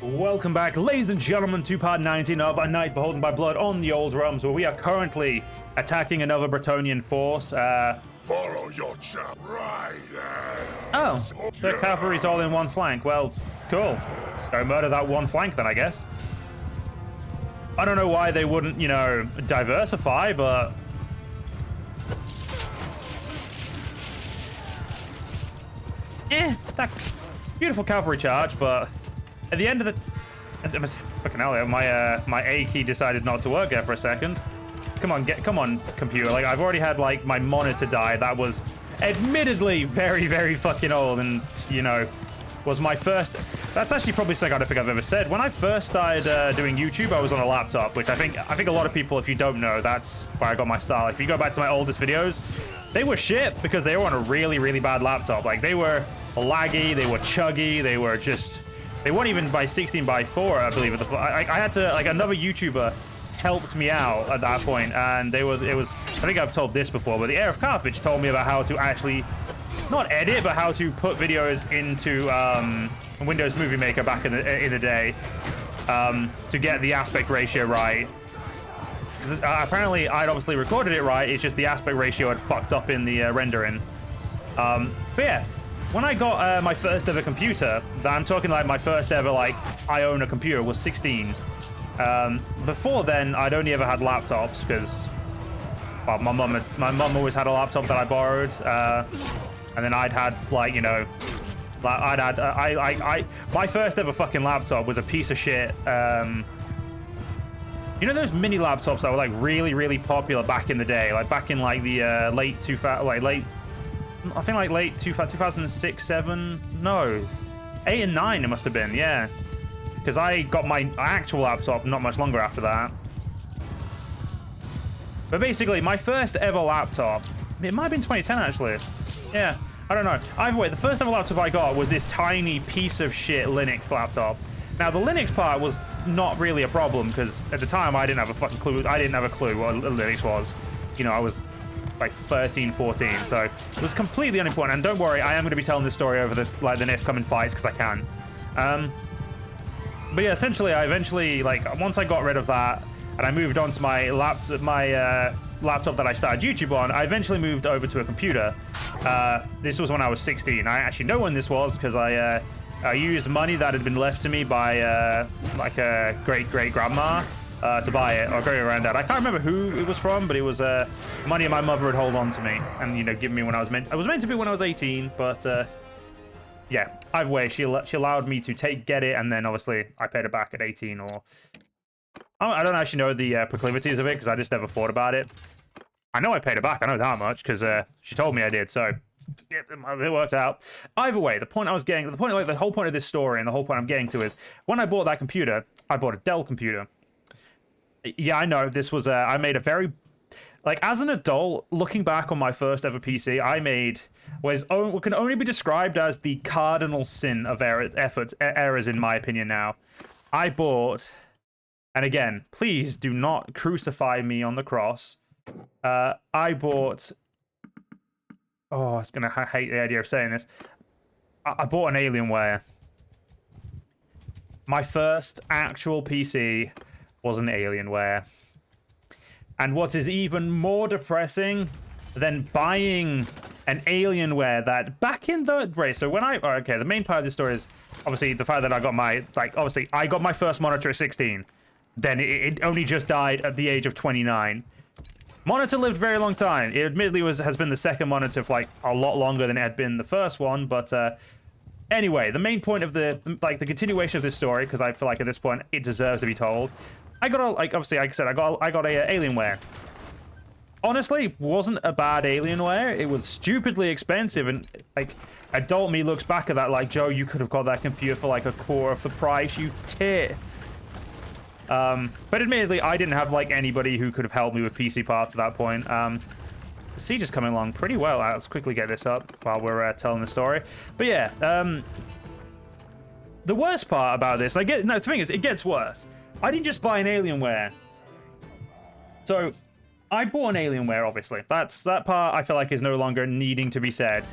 Welcome back, ladies and gentlemen, to part 19 of A Night Beholden by Blood on the Old Realms, where we are currently attacking another Bretonian force. Follow your champ, right there. Oh, the cavalry's all in one flank. Well, cool. Go murder that one flank then, I guess. I don't know why they wouldn't, you know, diversify, but... that beautiful cavalry charge, but at the end of the... Fucking hell, my A key decided not to work there for a second. Come on, computer. Like, I've already had, like, my monitor die. That was admittedly very, very fucking old and, you know, was my first... That's actually probably something I don't think I've ever said. When I first started doing YouTube, I was on a laptop, which I think a lot of people, if you don't know, that's where I got my style. Like, if you go back to my oldest videos, they were shit because they were on a really, really bad laptop. Like, they were laggy, they were chuggy, they were just... They weren't even by 16 by 4, I believe. I had to, like, another YouTuber helped me out at that point, and it was, I think I've told this before, but the Heir of Carthage told me about how to actually, not edit, but how to put videos into Windows Movie Maker back in the day to get the aspect ratio right. Because apparently I'd obviously recorded it right, it's just the aspect ratio had fucked up in the rendering. But yeah. When I got my first ever computer, I'm talking like my first ever, like, I own a computer, was 16. Before then, I'd only ever had laptops because, well, my mum always had a laptop that I borrowed, and then I'd had, like, you know, my first ever fucking laptop was a piece of shit. You know those mini laptops that were like really, really popular back in the day, like back in like the late 2006, 7, no, 8 and 9 it must have been, yeah. Because I got my actual laptop not much longer after that. But basically, my first ever laptop, it might have been 2010 actually. Yeah, I don't know. Either way, the first ever laptop I got was this tiny piece of shit Linux laptop. Now, the Linux part was not really a problem because at the time I didn't have a fucking clue. I didn't have a clue what Linux was. You know, I was like 13, 14, so it was completely unimportant. And don't worry, I am going to be telling this story over the next coming fights because I can. But yeah, essentially, I eventually, like, once I got rid of that and I moved on to my laptop that I started YouTube on, I eventually moved over to a computer. This was when I was 16. I actually know when this was because I used money that had been left to me by like a great-great-grandma. To buy it, or going around that. I can't remember who it was from, but it was money my mother would hold on to me and, you know, give me when I was meant to be when I was 18, but yeah, either way, she allowed me to get it, and then obviously I paid it back at 18, or I don't actually know the proclivities of it because I just never thought about it. I know I paid it back, I know that much because she told me I did, so yeah, it worked out. Either way, the whole point of this story and the whole point I'm getting to is when I bought that computer, I bought a Dell computer. Yeah, I know, this was, I made a very, like, as an adult, looking back on my first ever PC, I made what can only be described as the cardinal sin of errors, in my opinion now. I bought, and again, please do not crucify me on the cross, I bought, oh, I was going to hate the idea of saying this, I bought an Alienware. My first actual PC was an Alienware. And what is even more depressing than buying an Alienware that back in the race, so when the main part of the story is obviously the fact that I got I got my first monitor at 16. Then it only just died at the age of 29. Monitor lived a very long time. It admittedly has been the second monitor for like a lot longer than it had been the first one, but anyway, the main point of the continuation of this story, because I feel like at this point it deserves to be told. I got obviously, like I said, I got a Alienware. Honestly, wasn't a bad Alienware. It was stupidly expensive, and like adult me looks back at that like, Joe, you could have got that computer for like a quarter of the price, you tit. But admittedly, I didn't have like anybody who could have helped me with PC parts at that point. The siege is coming along pretty well. Let's quickly get this up while we're telling the story. But yeah, the worst part about this, the thing is, it gets worse. I didn't just buy an Alienware. So, I bought an Alienware, obviously. That part I feel like is no longer needing to be said.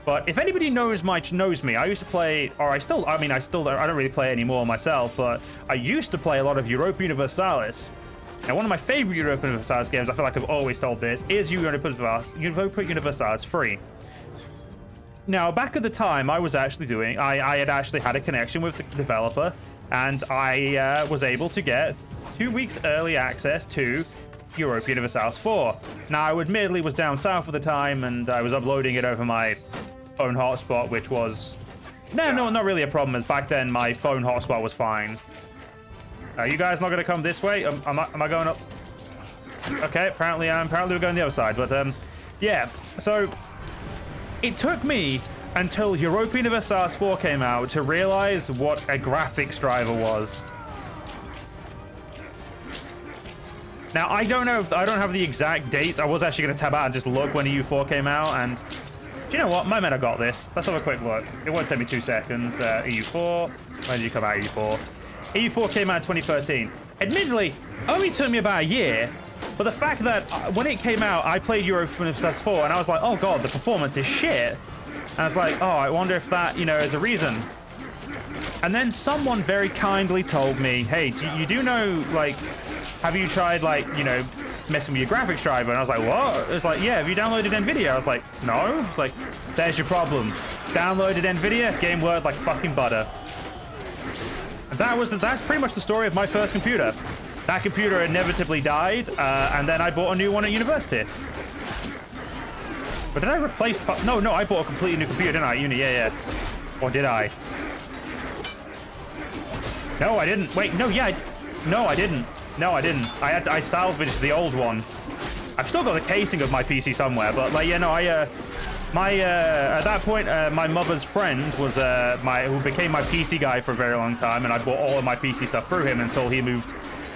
But if anybody knows me, I used to play, or I don't really play anymore myself, but I used to play a lot of Europa Universalis. Now, one of my favorite Europa Universalis games, I feel like I've always told this, is Europa Universalis 3. Now, back at the time, I had actually had a connection with the developer, and I was able to get 2 weeks early access to Europa Universalis 4. Now, I admittedly was down south at the time, and I was uploading it over my phone hotspot, which was... No, not really a problem, as back then my phone hotspot was fine. You guys not going to come this way? Am I going up? Okay, apparently we're going the other side, but yeah, so... It took me until Europa Universalis 4 came out to realize what a graphics driver was. Now, I don't have the exact date. I was actually going to tab out and just look when EU4 came out, and do you know what? My men, I got this. Let's have a quick look. It won't take me 2 seconds. EU4. When did you come out, EU4? EU4 came out in 2013. Admittedly, only took me about a year. But the fact that when it came out, I played Europa Universalis 4, and I was like, oh god, the performance is shit. And I was like, oh, I wonder if that, is a reason. And then someone very kindly told me, hey, you do know, like, have you tried, like, messing with your graphics driver? And I was like, what? It was like, yeah, have you downloaded NVIDIA? I was like, no. It's like, there's your problem. Downloaded NVIDIA, game worked like fucking butter. And that's pretty much the story of my first computer. That computer inevitably died, and then I bought a new one at university. But did I replace... No, I bought a completely new computer, didn't I? Uni, yeah. Or did I? No, I didn't. Wait, no, yeah. No, I didn't. I salvaged the old one. I've still got the casing of my PC somewhere, but, like, yeah, no, at that point, my mother's friend was who became my PC guy for a very long time, and I bought all of my PC stuff through him until he moved...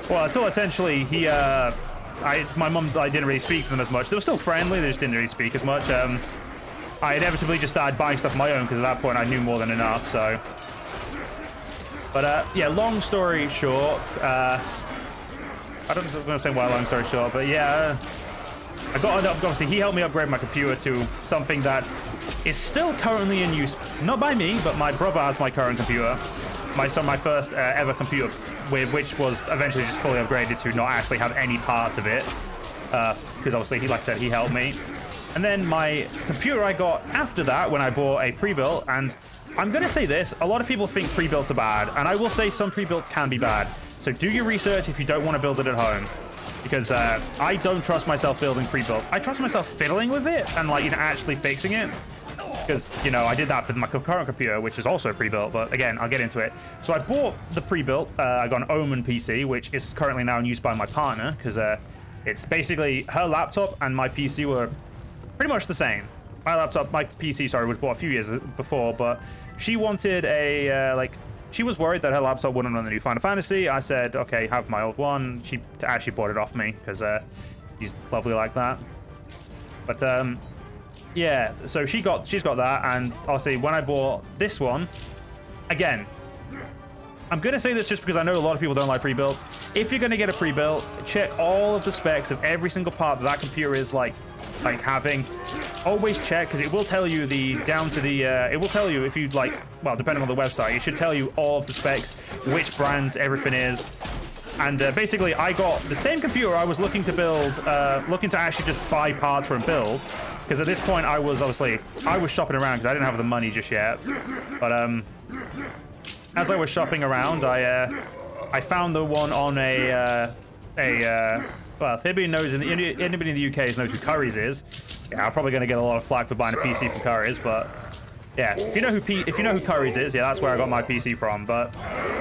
Well, until essentially my mum, I didn't really speak to them as much. They were still friendly, they just didn't really speak as much. I inevitably just started buying stuff of my own because at that point I knew more than enough, so. But yeah, long story short, I don't know if I'm going to say why long story short, but yeah, obviously he helped me upgrade my computer to something that is still currently in use. Not by me, but my brother has my current computer. My first ever computer, which was eventually just fully upgraded to not actually have any parts of it, because obviously, like I said, he helped me. And then my computer I got after that when I bought a pre-built, and I'm going to say this, a lot of people think pre-builts are bad, and I will say some pre-builts can be bad. So do your research if you don't want to build it at home, because I don't trust myself building pre-builts. I trust myself fiddling with it and actually fixing it. Because, I did that for my current computer, which is also pre-built, but again, I'll get into it. So I bought the pre-built. I got an Omen PC, which is currently now in use by my partner, because it's basically her laptop and my PC were pretty much the same. My PC, sorry, was bought a few years before, but she wanted she was worried that her laptop wouldn't run the new Final Fantasy. I said, okay, have my old one. She actually bought it off me, because she's lovely like that. But, yeah, so she's got that, and obviously when I bought this one, again, I'm going to say this just because I know a lot of people don't like pre-builts. If you're going to get a pre-built, check all of the specs of every single part that computer is like having. Always check, because it will tell you it will tell you if you well, depending on the website, it should tell you all of the specs, which brands everything is. And basically, I got the same computer I was looking to build, looking to actually just buy parts for and build. Because at this point, I was shopping around because I didn't have the money just yet. But as I was shopping around, I found the one on well, if anybody in the UK knows who Currys is, yeah, I'm probably going to get a lot of flack for buying a PC from Currys, but yeah, if you know who Currys is, yeah, that's where I got my PC from. But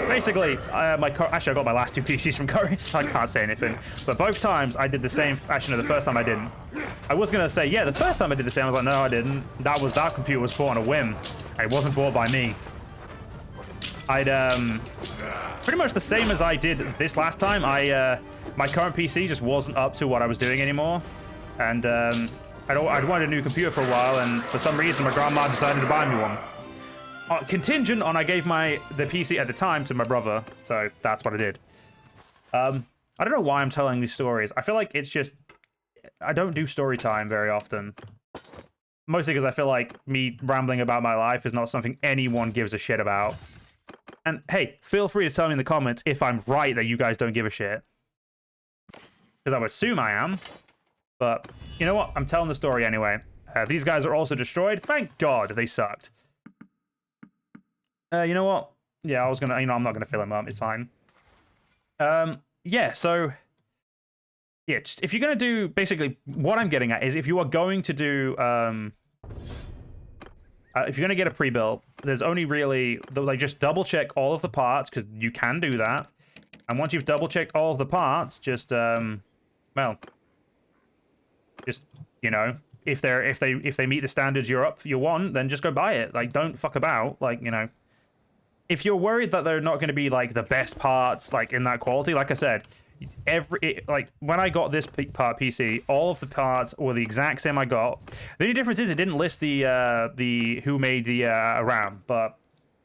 basically, actually I got my last 2 PCs from Currys, so I can't say anything. But both times I did the same. Actually, no, the first time I didn't. I was gonna say, yeah, the first time I did the same. I was like, no, I didn't. That computer was bought on a whim. It wasn't bought by me. I'd pretty much the same as I did this last time. My current PC just wasn't up to what I was doing anymore, and I'd wanted a new computer for a while, and for some reason my grandma decided to buy me one. Contingent on I gave the PC at the time to my brother, so that's what I did. I don't know why I'm telling these stories. I feel like it's just I don't do story time very often. Mostly because I feel like me rambling about my life is not something anyone gives a shit about. And hey, feel free to tell me in the comments if I'm right that you guys don't give a shit. Because I would assume I am. But you know what? I'm telling the story anyway. These guys are also destroyed. Thank God they sucked. You know what? Yeah, I was gonna. I'm not gonna fill him up. It's fine. Yeah. So, yeah. Just, if you're gonna do, basically, what I'm getting at is, if you are going to do, if you're gonna get a pre-built, there's only really, like, just double check all of the parts, because you can do that. And once you've double checked all of the parts, just well, just, you know, if they meet the standards you want, then just go buy it. Like, don't fuck about. Like, you know, if you're worried that they're not going to be like the best parts, like in that quality, like I said, like when I got this part PC, all of the parts were the exact same I got. The only difference is it didn't list the who made the RAM, but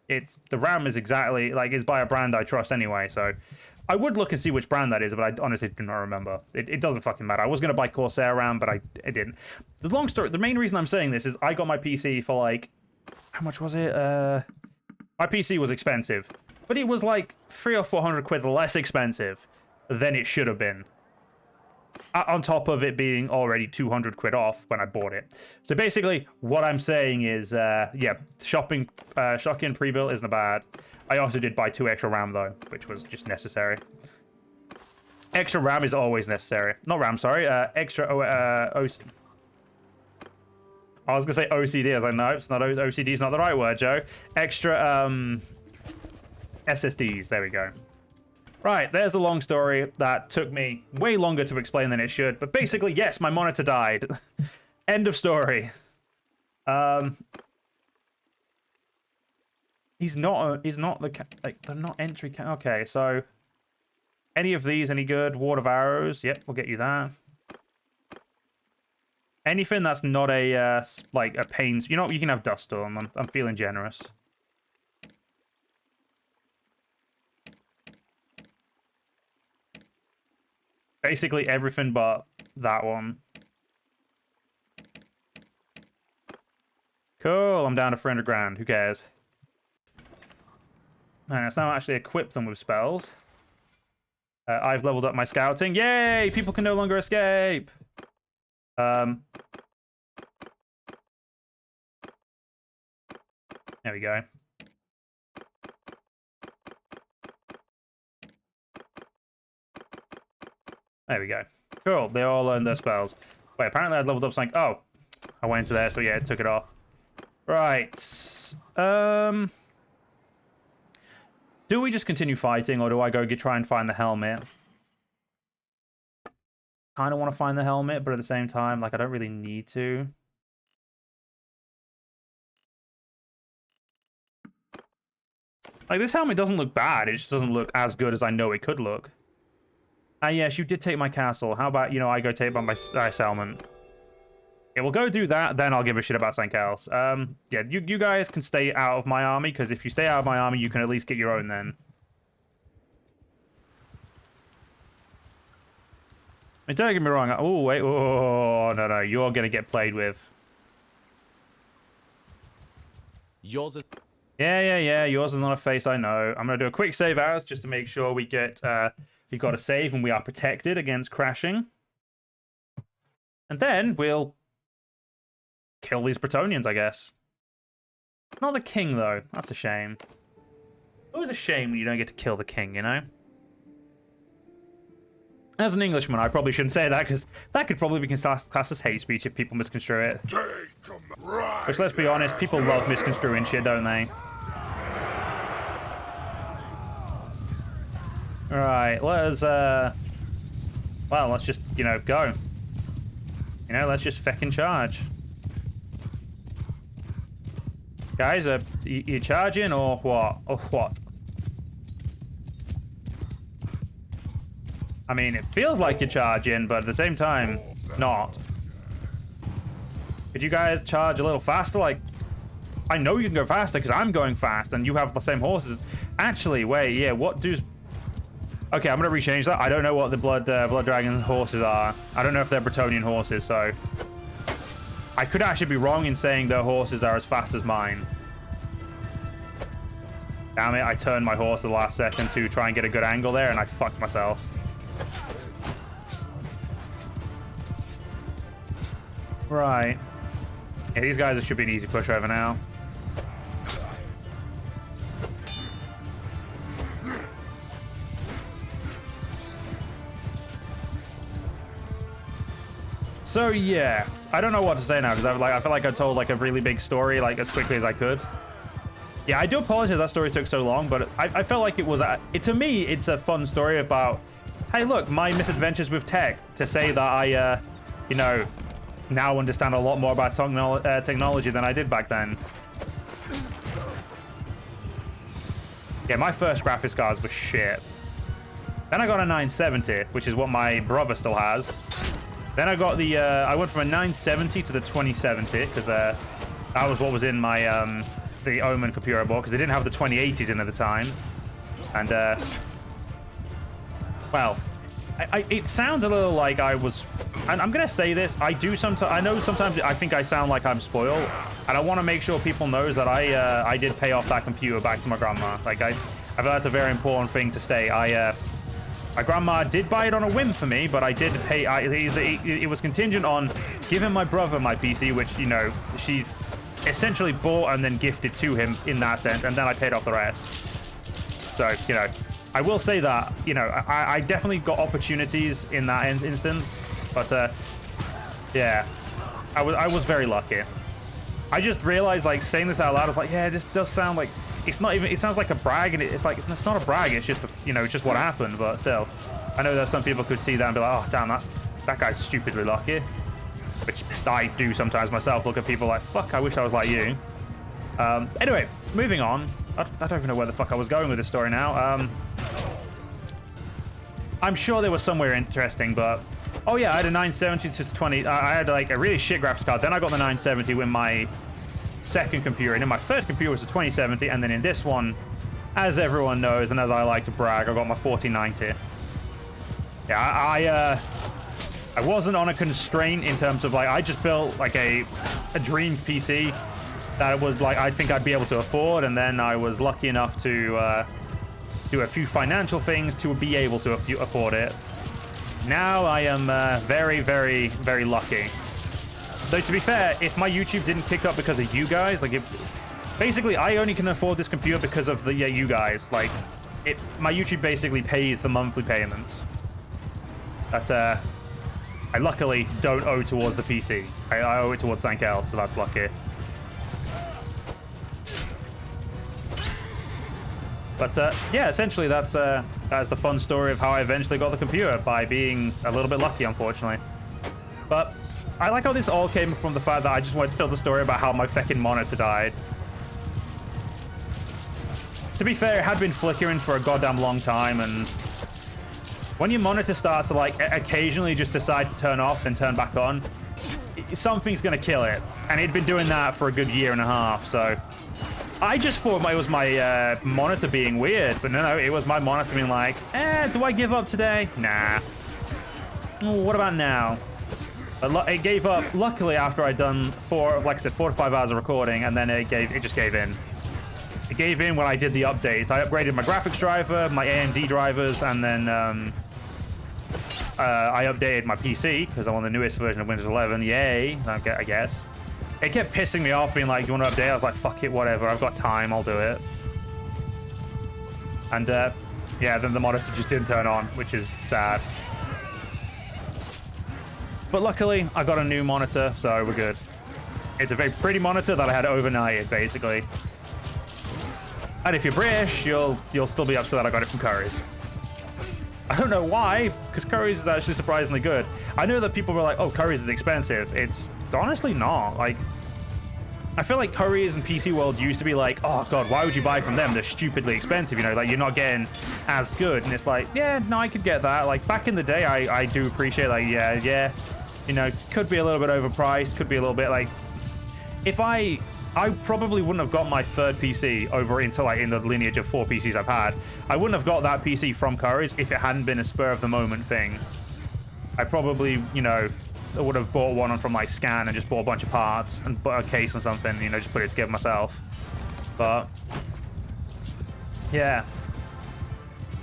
the RAM is exactly like, it's by a brand I trust anyway. So I would look and see which brand that is, but I honestly do not remember. It doesn't fucking matter. I was gonna buy Corsair RAM, but I didn't. The long story, the main reason I'm saying this is I got my PC for like, how much was it? My PC was expensive, but it was like 300 or 400 quid less expensive than it should have been. On top of it being already 200 quid off when I bought it. So basically, what I'm saying is, yeah, shotgun pre-built isn't bad. I also did buy 2 extra RAM though, which was just necessary. Extra RAM is always necessary. Not RAM, sorry. Extra OC. I was gonna say OCD. I was like, no, it's not. OCD is not the right word, Joe. Extra SSDs. There we go. Right, there's the long story that took me way longer to explain than it should. But basically, yes, my monitor died. End of story. He's not the like, they're not entry. Okay, so any of these any good? Ward of Arrows. Yep, we'll get you that. Anything that's not a like a pains. You know, you can have Dust Storm. I'm feeling generous. Basically everything but that one. Cool, I'm down to 300 grand. Who cares? And let's now actually equip them with spells. I've leveled up my scouting. Yay! People can no longer escape. There we go. There we go. Cool. They all learned their spells. Wait, apparently I leveled up something. Oh, I went into there, so yeah, it took it off. Right. Do we just continue fighting, or do I go try and find the helmet? Kind of want to find the helmet, but at the same time, like, I don't really need to. Like, this helmet doesn't look bad. It just doesn't look as good as I know it could look. Yes, you did take my castle. How about, you know, I go take my settlement? Yeah, we'll go do that, then I'll give a shit about something else. Yeah, you guys can stay out of my army, because if you stay out of my army, you can at least get your own then. I mean, don't get me wrong. Oh, wait. Oh, no. You're going to get played with. Yours is... Yeah. Yours is not a face I know. I'm going to do a quick save as just to make sure we get... we got a save and we are protected against crashing. And then we'll kill these Bretonians, I guess. Not the king, though. That's a shame. Always a shame when you don't get to kill the king, you know? As an Englishman, I probably shouldn't say that, because that could probably be classed as hate speech if people misconstrue it. Which, let's be honest, people love misconstruing shit, don't they? Alright, let's, well, let's just, you know, go. You know, let's just feckin' charge. Guys, you charging, or what? Or what? I mean, it feels like you're charging, but at the same time, not. Could you guys charge a little faster? Like, I know you can go faster because I'm going fast and you have the same horses. Actually, wait, yeah, what does... Okay, I'm going to rechange that. I don't know what the Blood Dragon horses are. I don't know if they're Bretonian horses, so... I could actually be wrong in saying their horses are as fast as mine. Damn it, I turned my horse at the last second to try and get a good angle there, and I fucked myself. Right. Yeah, these guys should be an easy pushover now. So yeah, I don't know what to say now because I feel like I told like a really big story like as quickly as I could. Yeah, I do apologize that story took so long, but I felt like it was to me it's a fun story about, hey look, my misadventures with tech, to say that I you know, now understand a lot more about technology than I did back then. Yeah, my first graphics cards were shit. Then I got a 970, which is what my brother still has. Then I got the, I went from a 970 to the 2070, because that was what was in my, the Omen computer I bought, because they didn't have the 2080s in at the time. And, well, it sounds a little like I was, and I'm going to say this, I know sometimes I think I sound like I'm spoiled, and I want to make sure people knows that I did pay off that computer back to my grandma. Like, I feel that's a very important thing to state. My grandma did buy it on a whim for me, but I did pay. It was contingent on giving my brother my PC, which, you know, she essentially bought and then gifted to him in that sense, and then I paid off the rest. So, you know, I will say that, you know, I definitely got opportunities in that instance, but yeah, I was very lucky. I just realized, like, saying this out loud, I was like, yeah, this does sound like. It's not even, it sounds like a brag, and it's like, it's not a brag, it's just, you know, it's just what happened, but still. I know that some people could see that and be like, oh, damn, that guy's stupidly lucky. Which I do sometimes myself, look at people like, fuck, I wish I was like you. Anyway, moving on. I don't even know where the fuck I was going with this story now. I'm sure there was somewhere interesting, but... Oh yeah, I had a 970 to 20, I had like a really shit graphics card, then I got the 970 with my second computer, and in my third computer was a 2070, and then in this one, as everyone knows, and as I like to brag, I got my 4090. Yeah, I wasn't on a constraint in terms of, like, I just built like a dream PC that was like I think I'd be able to afford, and then I was lucky enough to do a few financial things to be able to afford it. Now I am very, very, very lucky. Though, to be fair, if my YouTube didn't kick up because of you guys, like, basically, I only can afford this computer because of the you guys. Like, my YouTube basically pays the monthly payments. That, I luckily don't owe towards the PC. I owe it towards something else, so that's lucky. But, yeah, essentially, that's the fun story of how I eventually got the computer, by being a little bit lucky, unfortunately. But... I like how this all came from the fact that I just wanted to tell the story about how my fucking monitor died. To be fair, it had been flickering for a goddamn long time, and when your monitor starts to, like, occasionally just decide to turn off and turn back on, something's gonna kill it. And it'd been doing that for a good year and a half, so... I just thought it was my monitor being weird, but no, it was my monitor being like, do I give up today? Nah. What about now? It gave up, luckily, after I'd done 4 to 5 hours of recording, and then it just gave in. It gave in when I did the updates. I upgraded my graphics driver, my AMD drivers, and then I updated my PC, because I'm on the newest version of Windows 11. Yay, I guess. It kept pissing me off, being like, you want to update? I was like, fuck it, whatever, I've got time, I'll do it. And, yeah, then the monitor just didn't turn on, which is sad. But luckily, I got a new monitor, so we're good. It's a very pretty monitor that I had overnighted, basically. And if you're British, you'll still be upset that I got it from Curry's. I don't know why, because Curry's is actually surprisingly good. I know that people were like, oh, Curry's is expensive. It's honestly not. Like, I feel like Curry's and PC World used to be like, oh god, why would you buy from them? They're stupidly expensive, you know, like, you're not getting as good. And it's like, yeah, no, I could get that. Like, back in the day, I do appreciate, like, yeah. You know, could be a little bit overpriced, could be a little bit like... If I probably wouldn't have got my third PC over into, like, in the lineage of 4 PCs I've had. I wouldn't have got that PC from Curry's if it hadn't been a spur-of-the-moment thing. I probably, you know, bought one from like Scan and just bought a bunch of parts and bought a case or something, you know, just put it together myself. But yeah.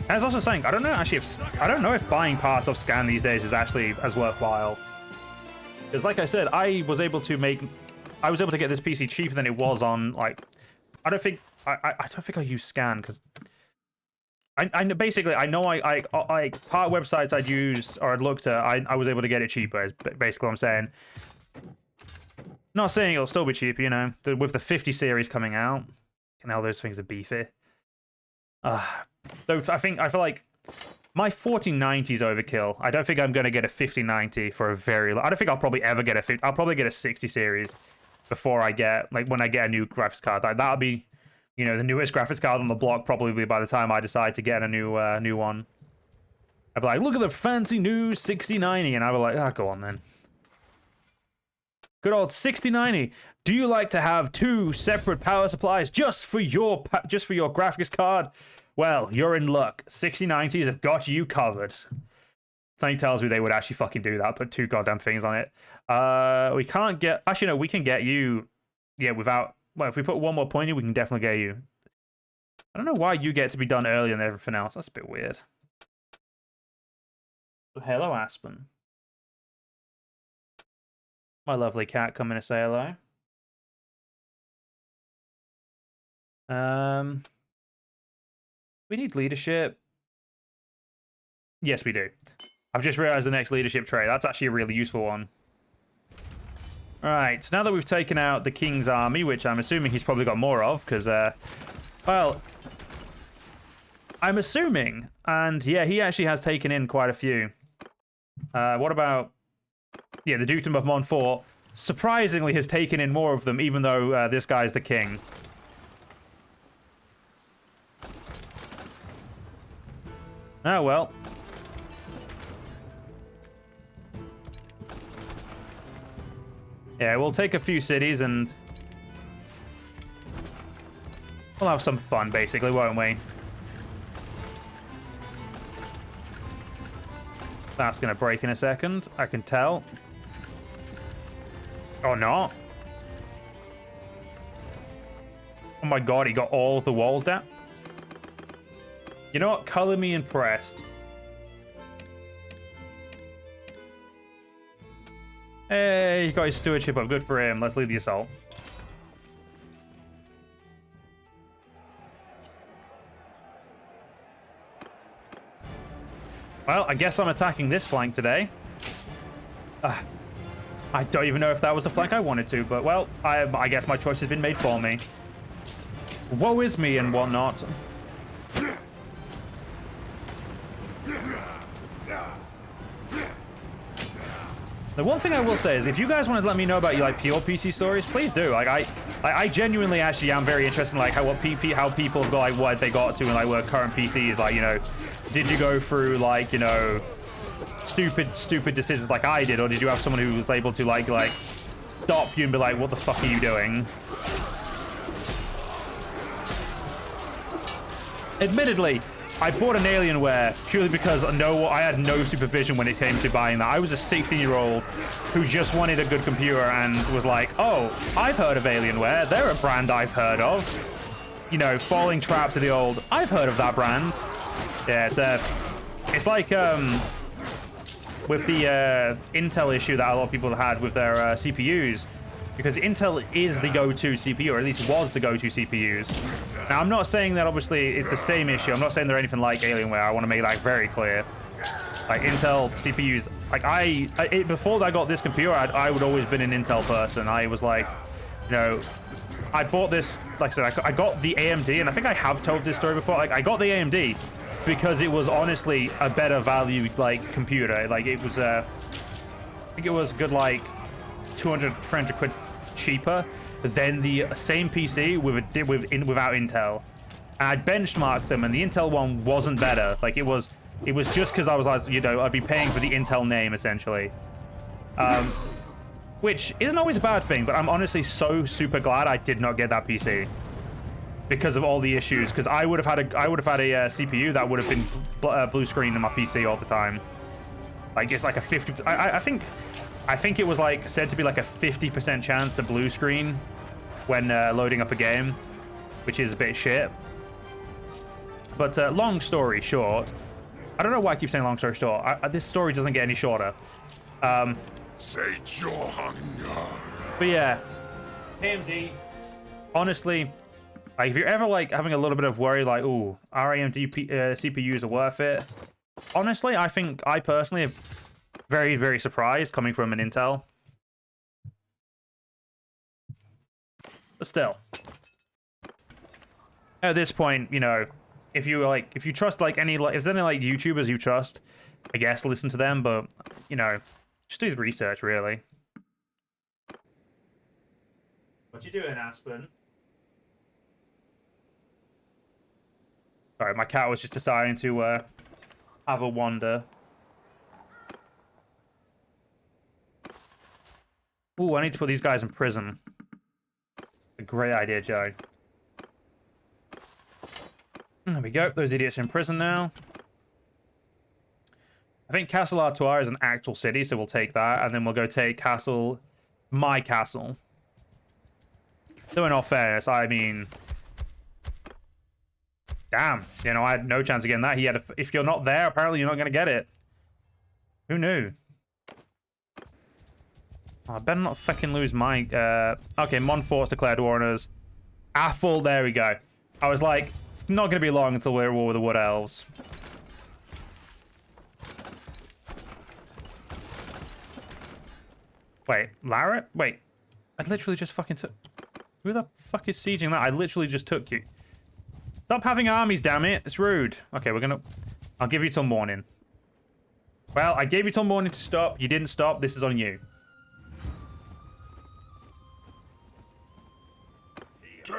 And I was also saying, I don't know actually if buying parts off Scan these days is actually as worthwhile. Because like I said, I was able to get this PC cheaper than it was on like I don't think I use Scan because I basically I know I part websites I'd used or I'd looked at I was able to get it cheaper is basically what I'm saying. Not saying it'll still be cheaper, you know, with the 50 series coming out. And how those things are beefy. So I feel like my 4090 is overkill. I don't think I'm going to get a 5090 for a very long... I don't think I'll probably ever get a 50... I'll probably get a 60 series before I get... Like, when I get a new graphics card. That'll be, you know, the newest graphics card on the block probably by the time I decide to get a new one. I'd be like, look at the fancy new 6090. And I'd be like, oh, go on then. Good old 6090. Do you like to have 2 separate power supplies just for your graphics card? Well, you're in luck. 6090s have got you covered. Something tells me they would actually fucking do that. Put 2 goddamn things on it. We can't get... Actually, no, we can get you... Yeah, without... Well, if we put 1 more point in, we can definitely get you. I don't know why you get to be done earlier than everything else. That's a bit weird. So, hello, Aspen. My lovely cat coming to say hello. We need leadership. Yes, we do. I've just realized the next leadership trait. That's actually a really useful one. All right, now that we've taken out the king's army, which I'm assuming he's probably got more of, because, well, I'm assuming, and yeah, he actually has taken in quite a few. What about, yeah, the Dukedom of Montfort surprisingly has taken in more of them, even though this guy's the king. Oh, well. Yeah, we'll take a few cities and we'll have some fun, basically, won't we? That's going to break in a second, I can tell. Or not. Oh my god, he got all of the walls down. You know what? Color me impressed. Hey, he got his stewardship up. Good for him. Let's lead the assault. Well, I guess I'm attacking this flank today. I don't even know if that was the flank I wanted to, but, well, I guess my choice has been made for me. Woe is me and whatnot. The one thing I will say is, if you guys want to let me know about your like pure PC stories, please do. Like I genuinely actually am very interested in like how people got like what they got to and like what current PCs like. You know, did you go through like, you know, stupid decisions like I did, or did you have someone who was able to like stop you and be like, what the fuck are you doing? Admittedly, I bought an Alienware purely because I had no supervision when it came to buying that. I was a 16-year-old who just wanted a good computer and was like, oh, I've heard of Alienware. They're a brand I've heard of. You know, falling trap to the old, I've heard of that brand. Yeah, it's like with the Intel issue that a lot of people had with their CPUs. Because Intel is the go-to CPU, or at least was the go-to CPUs. Now, I'm not saying that obviously it's the same issue. I'm not saying they're anything like Alienware. I want to make that very clear. Like Intel CPUs, like before I got this computer, I would always been an Intel person. I was like, you know, I bought this, like I said, I got the AMD, and I think I have told this story before. Like I got the AMD because it was honestly a better value like computer. Like it was, I think it was good like 200, 300 quid cheaper than the same PC without Intel. And I benchmarked them, and the Intel one wasn't better. Like it was just because I was like, you know, I'd be paying for the Intel name essentially, which isn't always a bad thing. But I'm honestly so super glad I did not get that PC because of all the issues. Because I would have had a CPU that would have been blue screen in my PC all the time. Like it's like a 50. I think I think it was like said to be like a 50% chance to blue screen when loading up a game, which is a bit shit. But long story short, I don't know why I keep saying long story short. This story doesn't get any shorter. Sate your hunger. But yeah, AMD, honestly, like if you're ever like having a little bit of worry, like, ooh, our AMD CPUs are worth it? Honestly, I think I personally am very, very surprised coming from an Intel. But still, at this point, you know, if you trust like any, like, if there's any like YouTubers you trust, I guess listen to them, but you know, just do the research, really. What you doing, Aspen? Sorry, my cat was just deciding to have a wander. Ooh, I need to put these guys in prison. A great idea, Joe. There we go. Those idiots are in prison now. I think Castle Artois is an actual city, so we'll take that, and then we'll go take my castle. Though in all fairness, I mean, damn, you know, I had no chance of getting that. He had if you're not there, apparently you're not going to get it. Who knew? Oh, I better not fucking lose my, okay, Montfort's declared war on us. Athol, there we go. I was like, it's not going to be long until we're at war with the Wood Elves. Wait, Lara? Wait, I literally just fucking took... Who the fuck is sieging that? I literally just took you. Stop having armies, damn it. It's rude. Okay, we're gonna... I'll give you till morning. Well, I gave you till morning to stop. You didn't stop. This is on you. Take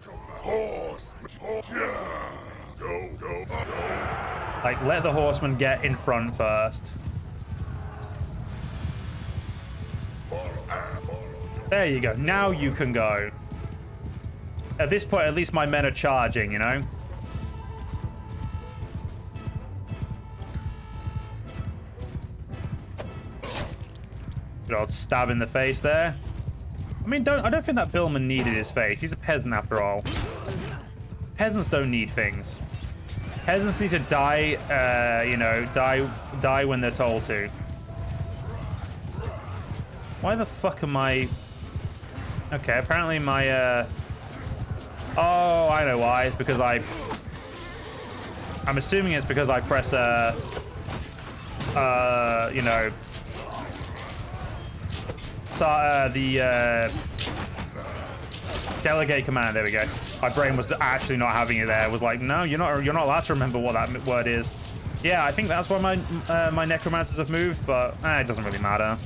horse. Go, go, go. Like, let the horsemen get in front first. There you go. Now you can go. At this point, at least my men are charging, you know? Good old stab in the face there. I mean, I don't think that Billman needed his face. He's a peasant after all. Peasants don't need things. Peasants need to die, you know, die when they're told to. Why the fuck am I... Okay, apparently my, Oh, I know why. It's because I'm assuming it's because I press, you know... delegate command, there we go. My brain was actually not having it there. It was like, no, you're not allowed to remember what that word is. Yeah, I think that's why my necromancers have moved, but it doesn't really matter.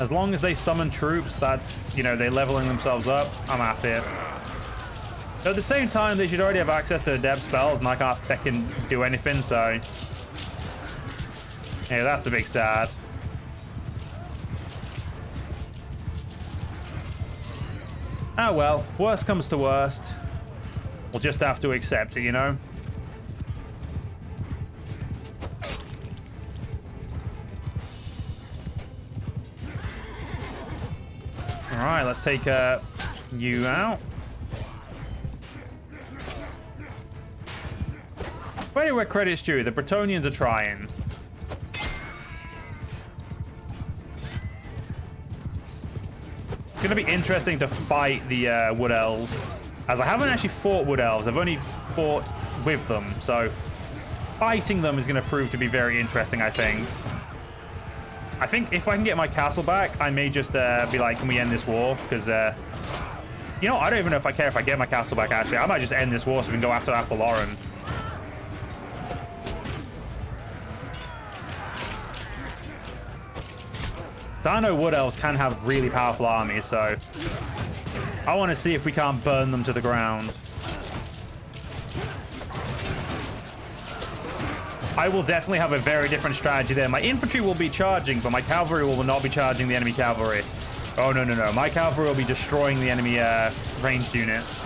As long as they summon troops, that's, you know, they're leveling themselves up, I'm happy. But at the same time, they should already have access to adept spells, and I can't fucking do anything, so... Yeah, that's a big sad. Ah, well, worst comes to worst. We'll just have to accept it, you know? Alright, let's take you out. Wait, where credit's due. The Bretonians are trying. It's going to be interesting to fight the Wood Elves, as I haven't actually fought Wood Elves. I've only fought with them, so fighting them is going to prove to be very interesting, I think. I think if I can get my castle back, I may just be like, can we end this war? Because, you know, I don't even know if I care if I get my castle back, actually. I might just end this war so we can go after Apolloran. So I know Wood Elves can have really powerful armies, so I want to see if we can't burn them to the ground. I will definitely have a very different strategy there. My infantry will be charging, but my cavalry will not be charging the enemy cavalry. Oh, no, no, no. My cavalry will be destroying the enemy ranged units.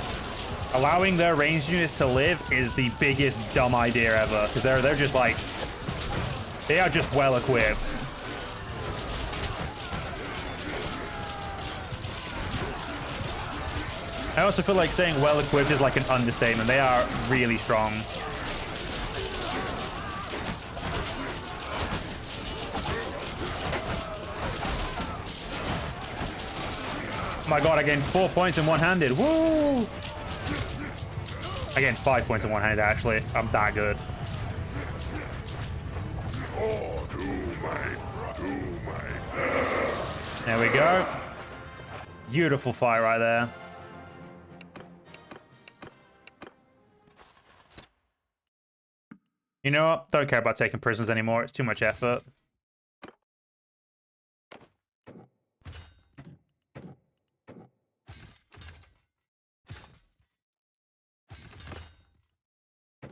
Allowing their ranged units to live is the biggest dumb idea ever, because they're just like... They are just well equipped. I also feel like saying well equipped is like an understatement. They are really strong. Oh my god, I gained 4 points in one-handed. Woo! I gained 5 points in one-handed, actually. I'm that good. There we go. Beautiful fight right there. You know what? Don't care about taking prisoners anymore. It's too much effort.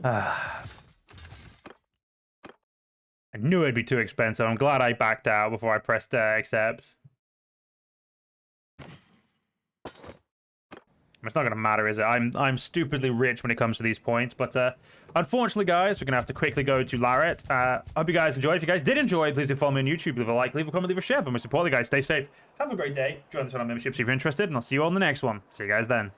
I knew it'd be too expensive. I'm glad I backed out before I pressed accept. It's not going to matter, is it? I'm stupidly rich when it comes to these points, but unfortunately, guys, we're going to have to quickly go to Larret. I hope you guys enjoyed. If you guys did enjoy, please do follow me on YouTube, leave a like, leave a comment, leave a share. But most importantly, guys, stay safe. Have a great day. Join the channel memberships if you're interested, and I'll see you all in the next one. See you guys then.